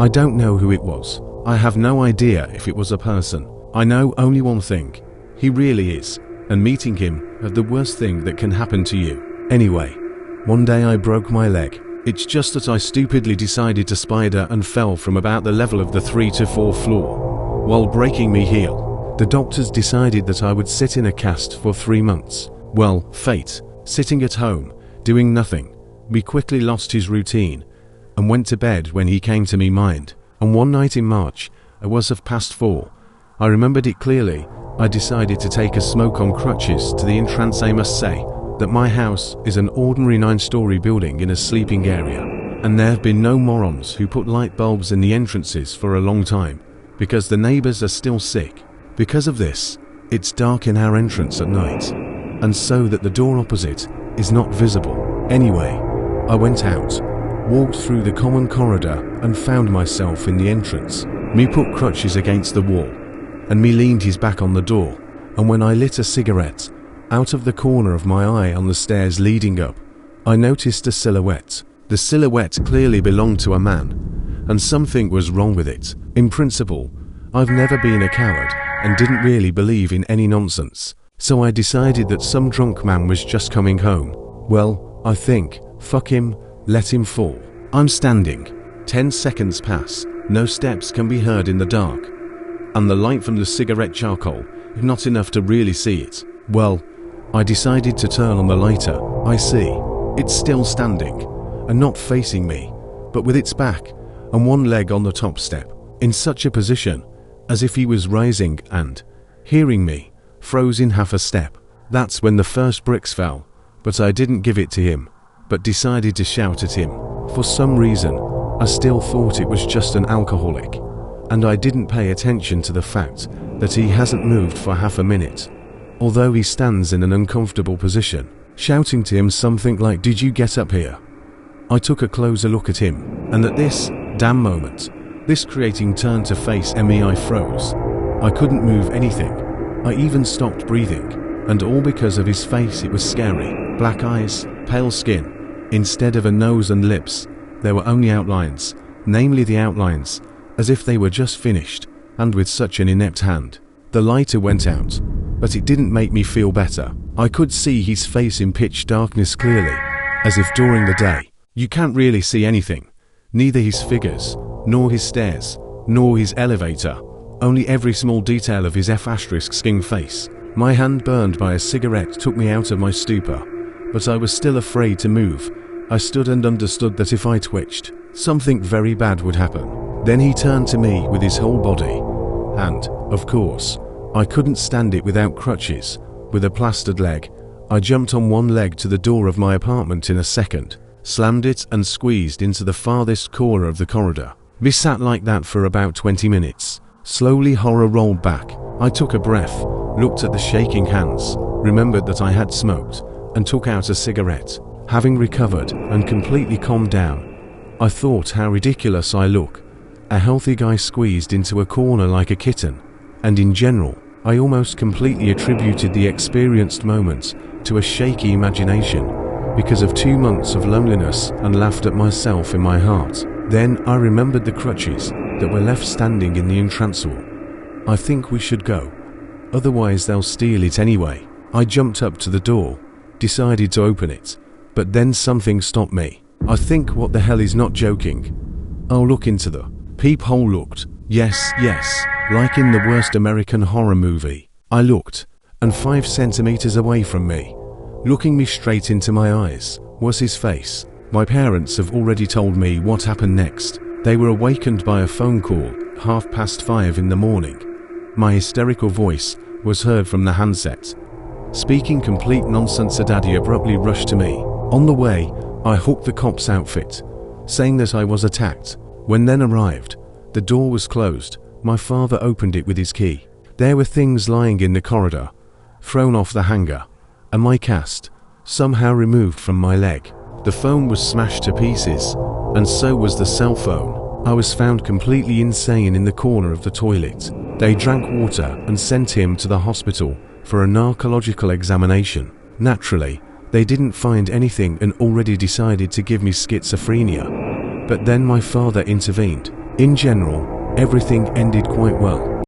I don't know who it was. I have no idea if it was a person. I know only one thing. He really is. And meeting him is the worst thing that can happen to you. Anyway, one day I broke my leg. It's just that I stupidly decided to spider and fell from about the level of the 3 to 4 floor. While breaking me heel, the doctors decided that I would sit in a cast for 3 months. Well, fate, sitting at home, doing nothing. We quickly lost his routine and went to bed when he came to me mind. And one night in March, it was 4:30. I remembered it clearly. I decided to take a smoke on crutches to the entrance. I must say that my house is an ordinary 9-story building in a sleeping area, and there have been no morons who put light bulbs in the entrances for a long time, because the neighbors are still sick. Because of this, it's dark in our entrance at night, and so that the door opposite is not visible. Anyway, I went out, walked through the common corridor and found myself in the entrance. Me put crutches against the wall, and me leaned his back on the door, and when I lit a cigarette, out of the corner of my eye on the stairs leading up, I noticed a silhouette. The silhouette clearly belonged to a man, and something was wrong with it. In principle, I've never been a coward, and didn't really believe in any nonsense, so I decided that some drunk man was just coming home. Well, I think, fuck him, let him fall. I'm standing. 10 seconds pass, no steps can be heard in the dark, and the light from the cigarette charcoal is not enough to really see it. Well, I decided to turn on the lighter. I see. It's still standing, and not facing me, but with its back and one leg on the top step, in such a position as if he was rising and, hearing me, froze in half a step. That's when the first bricks fell, but I didn't give it to him, but decided to shout at him. For some reason, I still thought it was just an alcoholic, and I didn't pay attention to the fact that he hasn't moved for half a minute, although he stands in an uncomfortable position, shouting to him something like, "Did you get up here?" I took a closer look at him, and at this damn moment, this creating turned to face me. I froze. I couldn't move anything. I even stopped breathing, and all because of his face. It was scary. Black eyes, pale skin. Instead of a nose and lips, there were only outlines, namely the outlines, as if they were just finished, and with such an inept hand. The lighter went out, but it didn't make me feel better. I could see his face in pitch darkness clearly, as if during the day. You can't really see anything, neither his figures, nor his stairs, nor his elevator, only every small detail of his skin face. My hand burned by a cigarette took me out of my stupor, but I was still afraid to move. I stood and understood that if I twitched, something very bad would happen. Then he turned to me with his whole body, and, of course, I couldn't stand it without crutches. With a plastered leg, I jumped on one leg to the door of my apartment in a second, slammed it and squeezed into the farthest corner of the corridor. We sat like that for about 20 minutes. Slowly horror rolled back. I took a breath, looked at the shaking hands, remembered that I had smoked, and took out a cigarette. Having recovered and completely calmed down, I thought how ridiculous I look. A healthy guy squeezed into a corner like a kitten. And in general, I almost completely attributed the experienced moment to a shaky imagination because of 2 months of loneliness, and laughed at myself in my heart. Then I remembered the crutches that were left standing in the entrance hall. I think we should go, otherwise they'll steal it anyway. I jumped up to the door, decided to open it, but then something stopped me. I think, what the hell, is not joking. I'll look into the peephole. Looked. Yes, like in the worst American horror movie. I looked, and 5 centimeters away from me, looking me straight into my eyes, was his face. My parents have already told me what happened next. They were awakened by a phone call, 5:30 in the morning. My hysterical voice was heard from the handset, speaking complete nonsense. A daddy abruptly rushed to me. On the way, I hooked the cop's outfit, saying that I was attacked. When then arrived, the door was closed. My father opened it with his key. There were things lying in the corridor, thrown off the hanger, and my cast, somehow removed from my leg. The phone was smashed to pieces, and so was the cell phone. I was found completely insane in the corner of the toilet. They drank water and sent him to the hospital for a narcological examination. Naturally, they didn't find anything and already decided to give me schizophrenia. But then my father intervened. In general, everything ended quite well.